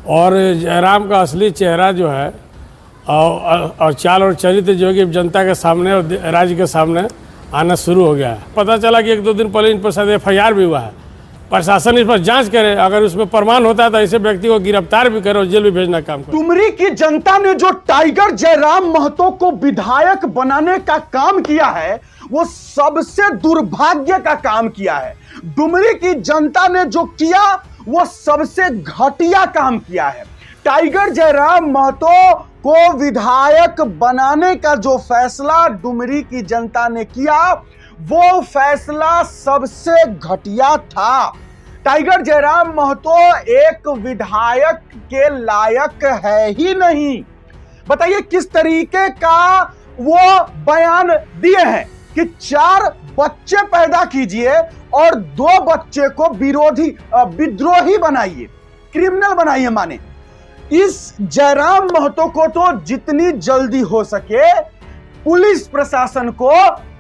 और जयराम का असली चेहरा जो है और चाल और चरित्र जो है कि जनता के सामने और राज्य के सामने आना शुरू हो गया है। पता चला कि 1-2 दिन पहले इन पर शायद FIR भी हुआ है। प्रशासन इस पर जांच करे, अगर उसमें प्रमाण होता है तो ऐसे व्यक्ति को गिरफ्तार भी करे और जेल भी भेजना काम करे। डुमरी की जनता ने जो टाइगर जयराम महतो को विधायक बनाने का काम किया है वो सबसे दुर्भाग्य का काम किया है। डुमरी की जनता ने जो किया वो सबसे घटिया काम किया है। टाइगर जयराम महतो को विधायक बनाने का जो फैसला डुमरी की जनता ने किया वो फैसला सबसे घटिया था। टाइगर जयराम महतो एक विधायक के लायक है ही नहीं। बताइए किस तरीके का वो बयान दिए हैं कि 4 बच्चे पैदा कीजिए और 2 बच्चे को विद्रोही बनाइए, क्रिमिनल बनाइए। माने इस जयराम महतो को तो जितनी जल्दी हो सके पुलिस प्रशासन को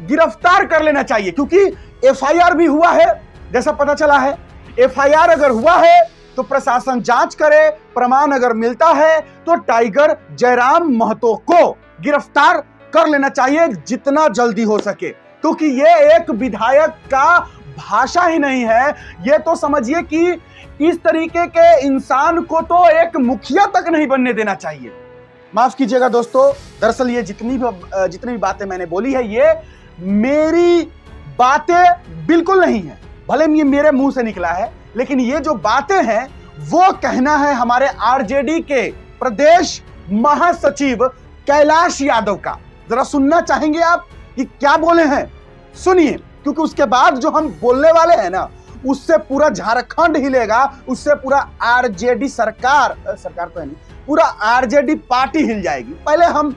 गिरफ्तार कर लेना चाहिए, क्योंकि FIR भी हुआ है जैसा पता चला है। FIR अगर हुआ है तो प्रशासन जांच करे, प्रमाण अगर मिलता है तो टाइगर जयराम महतो को गिरफ्तार कर लेना चाहिए जितना जल्दी हो सके, क्योंकि ये एक विधायक का भाषा ही नहीं है। ये तो समझिए कि इस तरीके के इंसान को तो एक मुखिया तक नहीं बनने देना चाहिए। माफ कीजिएगा दोस्तों, दरअसल ये जितनी भी बातें मैंने बोली है ये मेरी बातें बिल्कुल नहीं है, भले ये मेरे मुंह से निकला है, लेकिन ये जो बातें हैं वो कहना है हमारे RJD के प्रदेश महासचिव कैलाश यादव का। जरा सुनना चाहेंगे आप कि क्या बोले हैं? सुनिए, क्योंकि उसके बाद जो हम बोलने वाले हैं ना उससे पूरा झारखंड हिलेगा, उससे पूरा RJD सरकार तो है नहीं, पूरा RJD पार्टी हिल जाएगी। पहले हम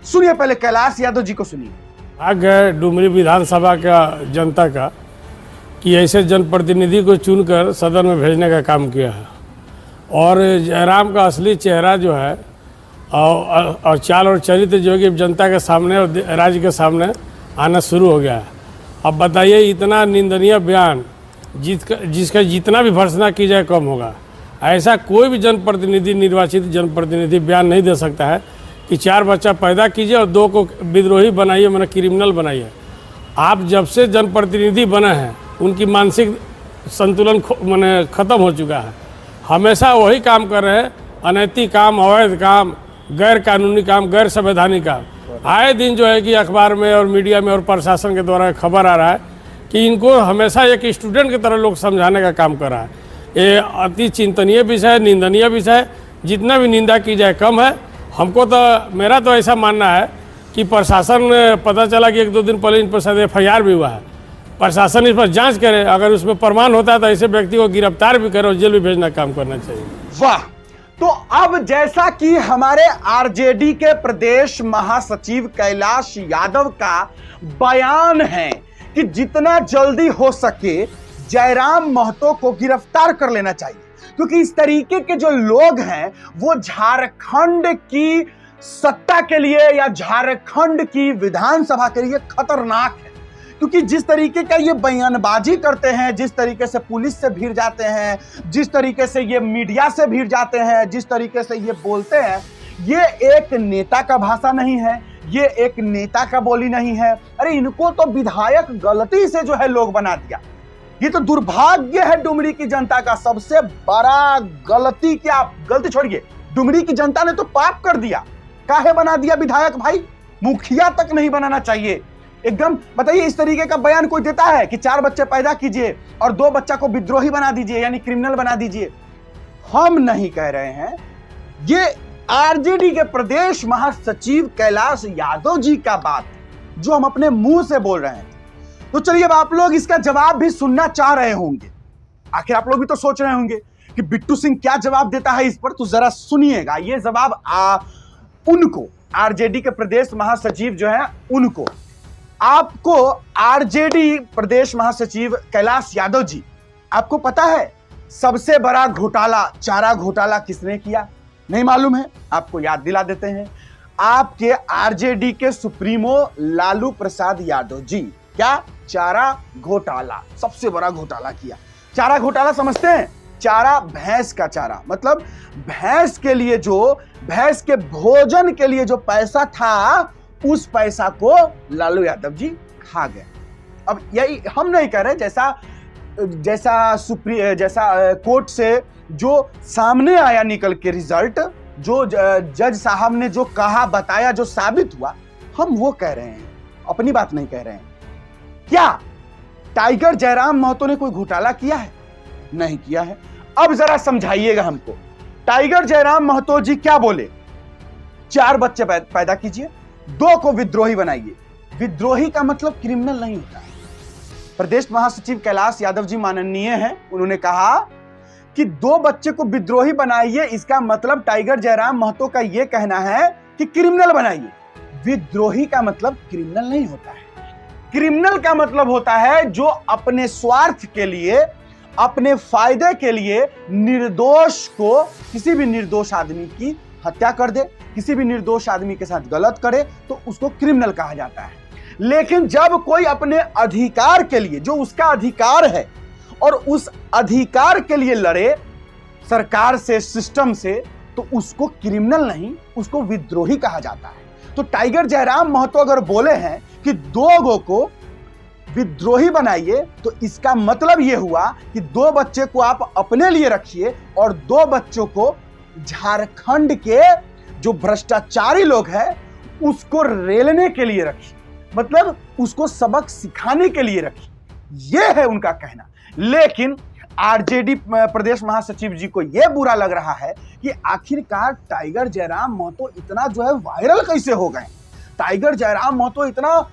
सुनिए, पहले कैलाश यादव जी को सुनिए। आगे डुमरी विधानसभा का जनता का कि ऐसे जनप्रतिनिधि को चुनकर सदन में भेजने का काम किया है और जयराम का असली चेहरा जो है और चाल और चरित्र जो है कि जनता के सामने और राज्य के सामने आना शुरू हो गया है। अब बताइए, इतना निंदनीय बयान जिसका जितना भी भर्त्सना की जाए कम होगा। ऐसा कोई भी जनप्रतिनिधि, निर्वाचित जनप्रतिनिधि बयान नहीं दे सकता है कि 4 बच्चा पैदा कीजिए और 2 को विद्रोही बनाइए, मैंने क्रिमिनल बनाइए। आप जब से जनप्रतिनिधि बने हैं उनकी मानसिक संतुलन मैंने ख़त्म हो चुका है। हमेशा वही काम कर रहे हैं, अनैतिक काम, अवैध काम, गैर कानूनी काम, गैर संवैधानिक काम। आए दिन जो है कि अखबार में और मीडिया में और प्रशासन के द्वारा खबर आ रहा है कि इनको हमेशा एक स्टूडेंट की तरह लोग समझाने का काम कर रहा है। ये अति चिंतनीय विषय, निंदनीय विषय, जितना भी निंदा की जाए कम है। हमको तो, मेरा तो ऐसा मानना है कि प्रशासन, पता चला कि 1-2 दिन पहले इन पर शायद FIR भी हुआ है, प्रशासन इस पर जांच करे, अगर उसमें प्रमाण होता है तो ऐसे व्यक्ति को गिरफ्तार भी करे और जेल भी भेजना काम करना चाहिए। वाह! तो अब जैसा कि हमारे RJD के प्रदेश महासचिव कैलाश यादव का बयान है कि जितना जल्दी हो सके जयराम महतो को गिरफ्तार कर लेना चाहिए, क्योंकि इस तरीके के जो लोग हैं वो झारखंड की सत्ता के लिए या झारखंड की विधानसभा के लिए खतरनाक है। क्योंकि जिस तरीके का ये बयानबाजी करते हैं, जिस तरीके से पुलिस से भिड़ जाते हैं, जिस तरीके से ये मीडिया से भिड़ जाते हैं, जिस तरीके से ये बोलते हैं, ये एक नेता का भाषा नहीं है, ये एक नेता का बोली नहीं है। अरे इनको तो विधायक गलती से जो है लोग बना दिया। ये तो दुर्भाग्य है डुमरी की जनता का। सबसे बड़ा गलती, क्या गलती छोड़िए, डुमरी की जनता ने तो पाप कर दिया। काहे बना दिया विधायक भाई? मुखिया तक नहीं बनाना चाहिए एकदम। बताइए, इस तरीके का बयान कोई देता है कि 4 बच्चे पैदा कीजिए और 2 बच्चा को विद्रोही बना दीजिए, यानी क्रिमिनल बना दीजिए? हम नहीं कह रहे हैं, ये RJD के प्रदेश महासचिव कैलाश यादव जी का बात जो हम अपने मुंह से बोल रहे हैं। तो चलिए, अब आप लोग इसका जवाब भी सुनना चाह रहे होंगे। आखिर आप लोग भी तो सोच रहे होंगे कि बिट्टू सिंह क्या जवाब देता है इस पर। तो जरा सुनिएगा ये जवाब उनको, RJD के प्रदेश महासचिव जो है उनको। आपको RJD प्रदेश महासचिव कैलाश यादव जी, आपको पता है सबसे बड़ा घोटाला, चारा घोटाला किसने किया? नहीं मालूम है? आपको याद दिला देते हैं। आपके RJD के सुप्रीमो लालू प्रसाद यादव जी। क्या? चारा घोटाला, सबसे बड़ा घोटाला किया। चारा घोटाला समझते हैं? चारा भैंस का चारा, मतलब भैंस के लिए भैंस के भोजन के लिए जो पैसा था, उस पैसा को लालू यादव जी खा गए। अब यही हम नहीं कह रहे, जैसा कोर्ट से जो सामने आया निकल के रिजल्ट, जो जज साहब ने जो कहा, बताया, जो साबित हुआ, हम वो कह रहे हैं, अपनी बात नहीं कह रहे हैं। क्या टाइगर जयराम महतो ने कोई घोटाला किया है? नहीं किया है। अब जरा समझाइएगा हमको, टाइगर जयराम महतो जी क्या बोले? 4 बच्चे पैदा कीजिए, 2 को विद्रोही बनाइए। विद्रोही का मतलब क्रिमिनल नहीं होता है। प्रदेश महासचिव कैलाश यादव जी माननीय हैं, उन्होंने कहा कि 2 बच्चे को विद्रोही बनाइए, इसका मतलब टाइगर जयराम महतो का यह कहना है कि क्रिमिनल बनाइए। विद्रोही का मतलब क्रिमिनल नहीं होता है। क्रिमिनल का मतलब होता है जो अपने स्वार्थ के लिए, अपने फायदे के लिए निर्दोष को, किसी भी निर्दोष आदमी की हत्या कर दे, किसी भी निर्दोष आदमी के साथ गलत करे, तो उसको क्रिमिनल कहा जाता है। लेकिन जब कोई अपने अधिकार के लिए, जो उसका अधिकार है, और उस अधिकार के लिए लड़े सरकार से, सिस्टम से, तो उसको क्रिमिनल नहीं, उसको विद्रोही कहा जाता है। तो टाइगर जयराम महतो अगर बोले हैं कि 2 को विद्रोही बनाइए, तो इसका मतलब यह हुआ कि 2 बच्चे को आप अपने लिए रखिए और 2 बच्चों को झारखंड के जो भ्रष्टाचारी लोग हैं उसको रेलने के लिए रखिए, मतलब उसको सबक सिखाने के लिए रखिए। यह है उनका कहना। लेकिन आरजेडी प्रदेश महासचिव जी को यह बुरा लग रहा है कि आखिरकार टाइगर जयराम महतो इतना जो है वायरल कैसे हो गए, टाइगर जयराम महतो इतना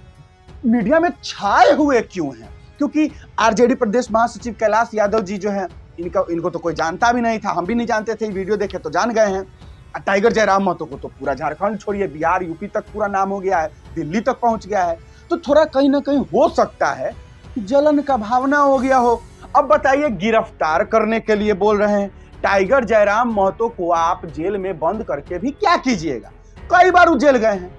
मीडिया में छाए हुए क्यों हैं? क्योंकि आरजेडी प्रदेश महासचिव कैलाश यादव जी जो हैं, इनको तो कोई जानता भी नहीं था, हम भी नहीं जानते थे, वीडियो देखे तो जान गए हैं। टाइगर जयराम महतो को तो पूरा झारखंड छोड़िए, बिहार, यूपी तक पूरा नाम हो गया है, दिल्ली तक पहुंच गया है। तो थोड़ा कहीं ना कहीं हो सकता है कि जलन का भावना हो गया हो। अब बताइए, गिरफ्तार करने के लिए बोल रहे हैं। टाइगर जयराम महतो को आप जेल में बंद करके भी क्या कीजिएगा? कई बार वो जेल गए हैं,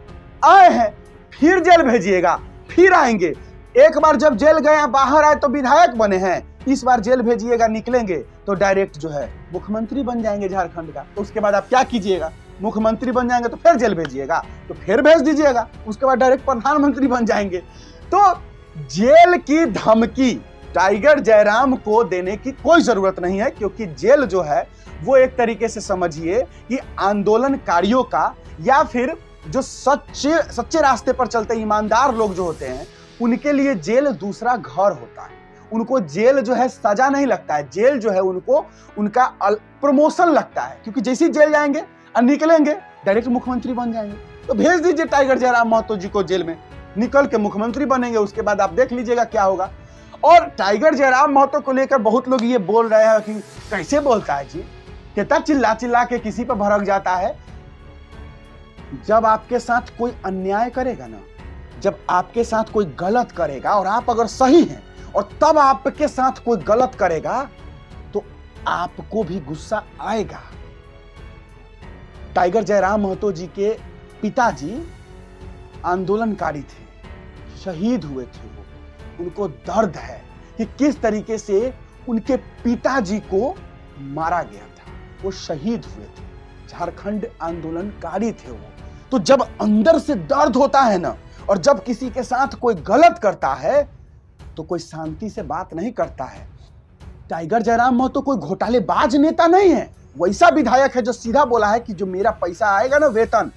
आए हैं, फिर जेल भेजिएगा, फिर आएंगे। एक बार जब जेल गए, बाहर आए तो विधायक बने हैं, इस बार जेल भेजिएगा, निकलेंगे तो डायरेक्ट जो है मुख्यमंत्री बन जाएंगे झारखंड का। तो उसके बाद आप क्या कीजिएगा? मुख्यमंत्री बन जाएंगे तो फिर जेल भेजिएगा, तो फिर भेज दीजिएगा, उसके बाद डायरेक्ट प्रधानमंत्री बन जाएंगे। तो जेल की धमकी टाइगर जयराम को देने की कोई जरूरत नहीं है, क्योंकि जेल जो है वो एक तरीके से समझिए कि आंदोलनकारियों का, या फिर जो सच्चे रास्ते पर चलते ईमानदार लोग जो होते हैं, उनके लिए जेल दूसरा घर होता है। उनको जेल जो है सजा नहीं लगता है, जेल जो है उनको उनका प्रमोशन लगता है, क्योंकि जैसे ही जेल जाएंगे और निकलेंगे डायरेक्ट मुख्यमंत्री बन जाएंगे। तो भेज दीजिए टाइगर जयराम महतो जी को जेल में, निकल के मुख्यमंत्री बनेंगे, उसके बाद आप देख लीजिएगा क्या होगा। और टाइगर जयराम महतो को लेकर बहुत लोग ये बोल रहे हैं कि कैसे बोलता है जी, कितना चिल्ला चिल्ला के किसी पर भड़क जाता है। जब आपके साथ कोई अन्याय करेगा ना, जब आपके साथ कोई गलत करेगा और आप अगर सही हैं, और तब आपके साथ कोई गलत करेगा, तो आपको भी गुस्सा आएगा। टाइगर जयराम महतो जी के पिताजी आंदोलनकारी थे, शहीद हुए थे वो। उनको दर्द है कि किस तरीके से उनके पिताजी को मारा गया था, वो शहीद हुए थे, झारखंड आंदोलनकारी थे वो। तो जब अंदर से दर्द होता है ना, और जब किसी के साथ कोई गलत करता है, तो कोई शांति से बात नहीं करता है। टाइगर जयराम महतो कोई घोटालेबाज नेता नहीं है, वैसा विधायक है जो सीधा बोला है कि जो मेरा पैसा आएगा ना, वेतन,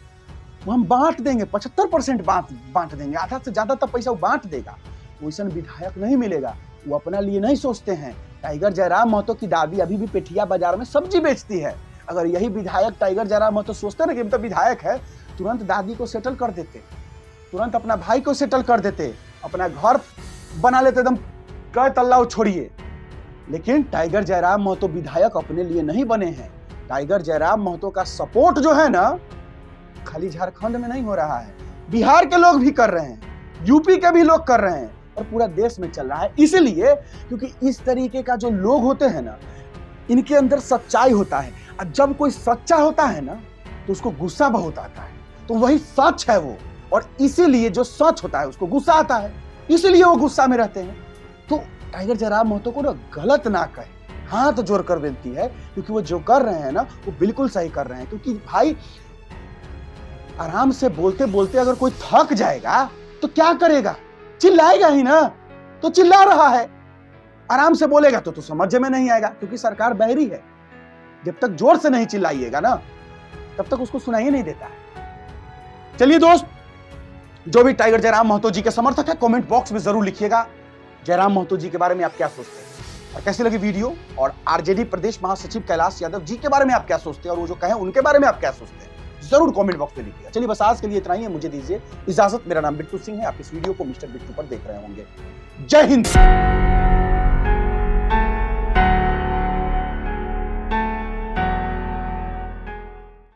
वो हम बांट देंगे, 75% बांट देंगे, आधा से ज्यादा तक पैसा वो बांट देगा। वैसा विधायक नहीं मिलेगा, वो अपना लिए नहीं सोचते हैं। टाइगर जयराम महतो की दादी अभी भी पेठिया बाजार में सब्जी बेचती है। अगर यही विधायक टाइगर जयराम महतो सोचते ना कि तो विधायक है, तुरंत दादी को सेटल कर देते, तुरंत अपना भाई को सेटल कर देते, अपना घर बना लेते, एकदम कई तल्ला छोड़िए। लेकिन टाइगर जयराम महतो विधायक अपने लिए नहीं बने हैं। टाइगर जयराम महतो का सपोर्ट जो है ना, खाली झारखंड में नहीं हो रहा है, बिहार के लोग भी कर रहे हैं, यूपी के भी लोग कर रहे हैं, और पूरा देश में चल रहा है। इसलिए क्योंकि इस तरीके का जो लोग होते हैं ना, इनके अंदर सच्चाई होता है। और जब कोई सच्चा होता है ना, तो उसको गुस्सा बहुत आता है, तो वही सच है वो। और इसीलिए जो सच होता है उसको गुस्सा आता है, इसलिए वो गुस्सा में रहते हैं। तो टाइगर जयराम महतो को ना गलत ना कहे, हाथ जोड़कर विनती है, क्योंकि वो जो कर रहे हैं ना वो बिल्कुल सही कर रहे हैं। क्योंकि भाई आराम से बोलते बोलते अगर कोई थक जाएगा तो क्या करेगा? चिल्लाएगा ही ना। तो चिल्ला रहा है, आराम से बोलेगा तो समझ में नहीं आएगा, क्योंकि सरकार बहरी है। जब तक जोर से नहीं चिल्लाइएगा ना तब तक उसको सुनाई नहीं देता है। चलिए दोस्त, जो भी टाइगर जयराम महतो जी के समर्थक है कमेंट बॉक्स में जरूर लिखिएगा जयराम महतो जी के बारे में आप क्या सोचते हैं और कैसी लगी वीडियो, और आरजेडी प्रदेश महासचिव कैलाश यादव जी के बारे में आप क्या सोचते हैं और वो जो कहें उनके बारे में आप क्या सोचते हैं, जरूर कमेंट बॉक्स में लिखिएगा। चलिए बस आज के लिए इतना ही है, मुझे दीजिए इजाजत। मेरा नाम बिट्टू सिंह है, आप इस वीडियो को मिस्टर बिट्टू पर देख रहे होंगे। जय हिंद।